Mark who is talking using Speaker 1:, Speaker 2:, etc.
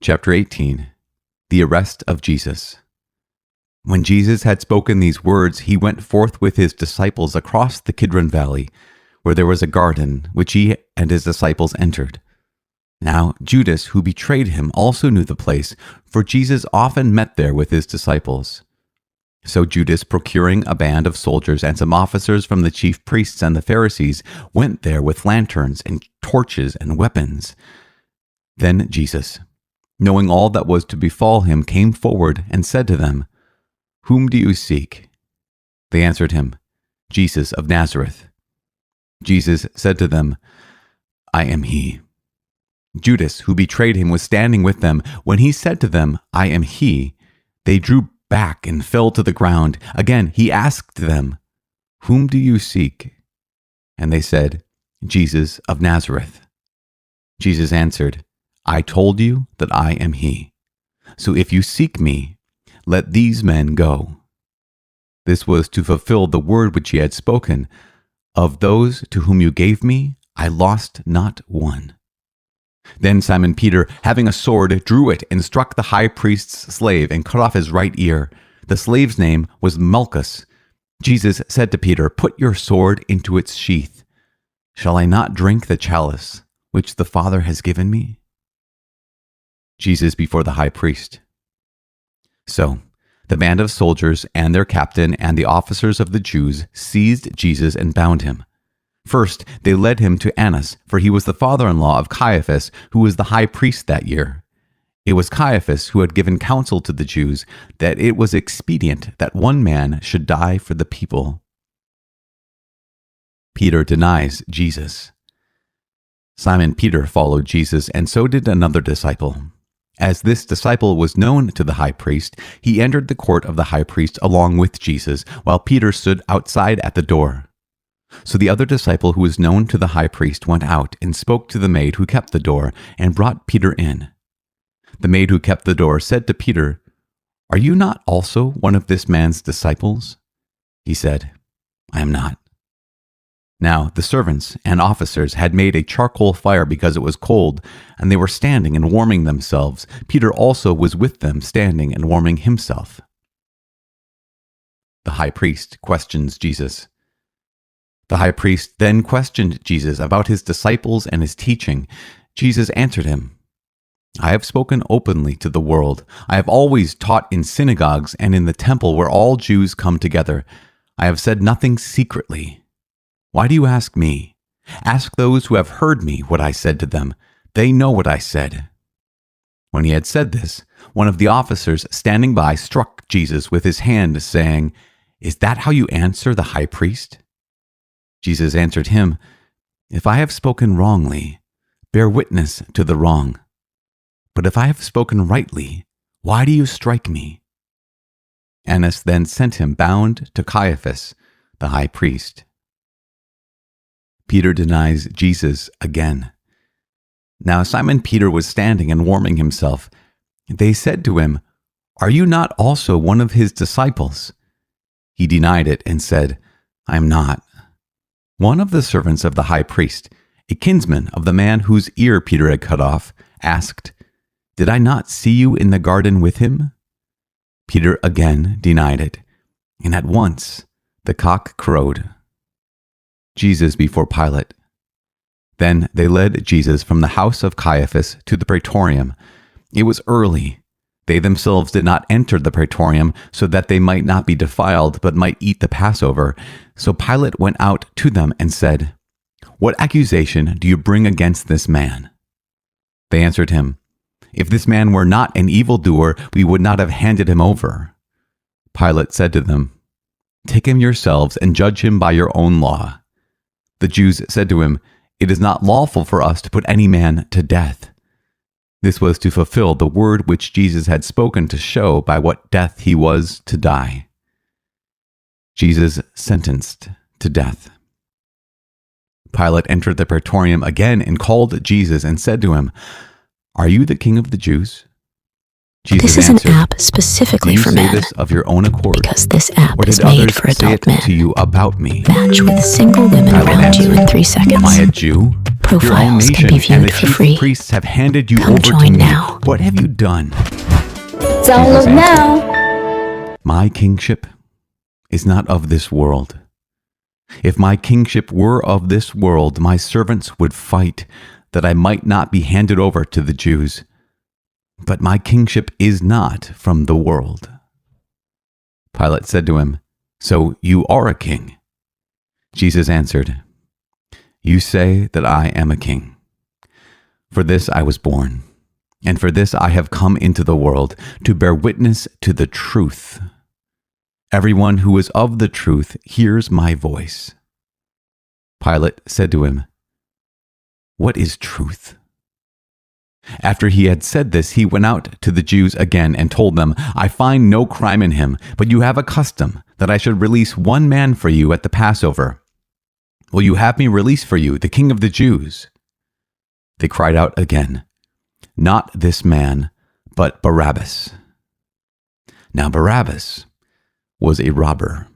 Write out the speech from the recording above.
Speaker 1: Chapter 18. The Arrest of Jesus. When Jesus had spoken these words, he went forth with his disciples across the Kidron Valley, where there was a garden, which he and his disciples entered. Now Judas, who betrayed him, also knew the place, for Jesus often met there with his disciples. So Judas, procuring a band of soldiers and some officers from the chief priests and the Pharisees, went there with lanterns and torches and weapons. Then Jesus, knowing all that was to befall him, came forward and said to them, "Whom do you seek?" They answered him, "Jesus of Nazareth." Jesus said to them, "I am he." Judas, who betrayed him, was standing with them. When he said to them, "I am he," they drew back and fell to the ground. Again he asked them, "Whom do you seek?" And they said, "Jesus of Nazareth." Jesus answered, "I told you that I am he. So if you seek me, let these men go." This was to fulfill the word which he had spoken, "Of those to whom you gave me, I lost not one." Then Simon Peter, having a sword, drew it and struck the high priest's slave and cut off his right ear. The slave's name was Malchus. Jesus said to Peter, "Put your sword into its sheath. Shall I not drink the chalice which the Father has given me?" Jesus before the high priest. So the band of soldiers and their captain and the officers of the Jews seized Jesus and bound him. First, they led him to Annas, for he was the father-in-law of Caiaphas, who was the high priest that year. It was Caiaphas who had given counsel to the Jews that it was expedient that one man should die for the people. Peter denies Jesus. Simon Peter followed Jesus, and so did another disciple. As this disciple was known to the high priest, he entered the court of the high priest along with Jesus, while Peter stood outside at the door. So the other disciple who was known to the high priest went out and spoke to the maid who kept the door and brought Peter in. The maid who kept the door said to Peter, "Are you not also one of this man's disciples?" He said, "I am not." Now the servants and officers had made a charcoal fire because it was cold, and they were standing and warming themselves. Peter also was with them, standing and warming himself. The high priest questions Jesus. The high priest then questioned Jesus about his disciples and his teaching. Jesus answered him, "I have spoken openly to the world. I have always taught in synagogues and in the temple where all Jews come together. I have said nothing secretly. Why do you ask me? Ask those who have heard me what I said to them. They know what I said." When he had said this, one of the officers standing by struck Jesus with his hand, saying, "Is that how you answer the high priest?" Jesus answered him, "If I have spoken wrongly, bear witness to the wrong. But if I have spoken rightly, why do you strike me?" Annas then sent him bound to Caiaphas, the high priest. Peter denies Jesus again. Now Simon Peter was standing and warming himself. They said to him, "Are you not also one of his disciples?" He denied it and said, "I am not." One of the servants of the high priest, a kinsman of the man whose ear Peter had cut off, asked, "Did I not see you in the garden with him?" Peter again denied it, and at once the cock crowed. Jesus before Pilate. Then they led Jesus from the house of Caiaphas to the praetorium. It was early. They themselves did not enter the praetorium, so that they might not be defiled, but might eat the Passover. So Pilate went out to them and said, "What accusation do you bring against this man?" They answered him, "If this man were not an evildoer, we would not have handed him over." Pilate said to them, "Take him yourselves and judge him by your own law." The Jews said to him, "It is not lawful for us to put any man to death." This was to fulfill the word which Jesus had spoken to show by what death he was to die. Jesus sentenced to death. Pilate entered the praetorium again and called Jesus and said to him, "Are you the king of the Jews?" Jesus
Speaker 2: This
Speaker 1: answered,
Speaker 2: is an app specifically for
Speaker 1: men.
Speaker 2: You say this
Speaker 1: of your own accord,
Speaker 2: because this app
Speaker 1: or
Speaker 2: is
Speaker 1: did
Speaker 2: made
Speaker 1: others
Speaker 2: for
Speaker 1: say
Speaker 2: adult
Speaker 1: it
Speaker 2: men.
Speaker 1: to you about me?
Speaker 2: Match with single women
Speaker 1: Pilate
Speaker 2: around you
Speaker 1: answered,
Speaker 2: in 3 seconds.
Speaker 1: Am I a Jew? Your own
Speaker 2: Profiles can
Speaker 1: nation
Speaker 2: be
Speaker 1: and the
Speaker 2: viewed for
Speaker 1: chief
Speaker 2: free.
Speaker 1: priests have handed you
Speaker 2: Come
Speaker 1: over to
Speaker 2: join
Speaker 1: me.
Speaker 2: now.
Speaker 1: What have you done?
Speaker 3: Download now.
Speaker 1: My kingship is not of this world. If my kingship were of this world, my servants would fight that I might not be handed over to the Jews. But my kingship is not from the world. Pilate said to him, So you are a king? Jesus answered, You say that I am a king. For this I was born, and for this I have come into the world, to bear witness to the truth. Everyone who is of the truth hears my voice. Pilate said to him, What is truth? After he had said this, he went out to the Jews again and told them, I find no crime in him, but you have a custom that I should release one man for you at the Passover. Will you have me release for you the King of the Jews? They cried out again, Not this man, but Barabbas. Now Barabbas was a robber.